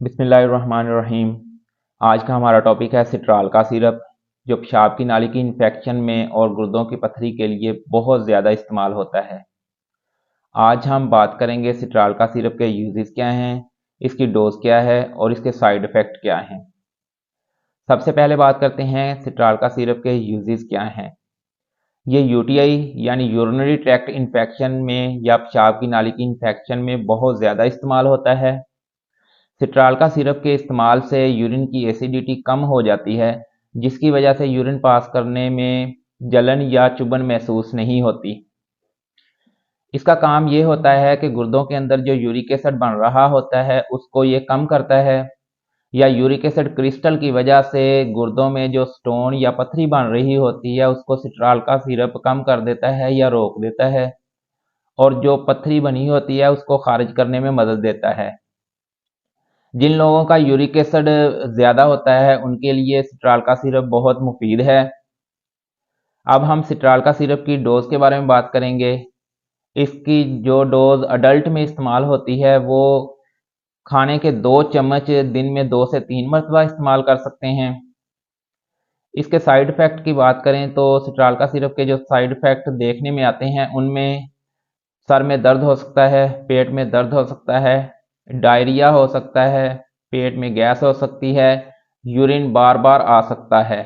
बिस्मिल्लाहिर्रहमानिर्रहीम। आज का हमारा टॉपिक है सिट्राल का सिरप, जो पेशाब की नाली की इन्फेक्शन में और गुर्दों की पथरी के लिए बहुत ज़्यादा इस्तेमाल होता है। आज हम बात करेंगे सिट्राल का सिरप के यूजेस क्या हैं, इसकी डोज क्या है और इसके साइड इफ़ेक्ट क्या हैं। सबसे पहले बात करते हैं सिट्राल का सिरप के यूजेस क्या हैं। ये यूटीआई यानी यूरिनरी ट्रैक्ट इन्फेक्शन में या पेशाब की नाली की इन्फेक्शन में बहुत ज़्यादा इस्तेमाल होता है। सिट्राल का सिरप के इस्तेमाल से यूरिन की एसिडिटी कम हो जाती है, जिसकी वजह से यूरिन पास करने में जलन या चुभन महसूस नहीं होती। इसका काम ये होता है कि गुर्दों के अंदर जो यूरिक एसिड बन रहा होता है उसको ये कम करता है, या यूरिक एसिड क्रिस्टल की वजह से गुर्दों में जो स्टोन या पथरी बन रही होती है उसको सिट्राल का सिरप कम कर देता है या रोक देता है, और जो पथरी बनी होती है उसको खारिज करने में मदद देता है। जिन लोगों का यूरिक एसिड ज़्यादा होता है उनके लिए सिट्राल का सिरप बहुत मुफीद है। अब हम सिट्राल का सिरप की डोज के बारे में बात करेंगे। इसकी जो डोज अडल्ट में इस्तेमाल होती है वो खाने के 2 चम्मच दिन में 2 से 3 मरतबा इस्तेमाल कर सकते हैं। इसके साइड इफ़ेक्ट की बात करें तो सिट्राल का सिरप के जो साइड इफ़ेक्ट देखने में आते हैं उनमें सर में दर्द हो सकता है, पेट में दर्द हो सकता है, डायरिया हो सकता है, पेट में गैस हो सकती है, यूरिन बार बार आ सकता है।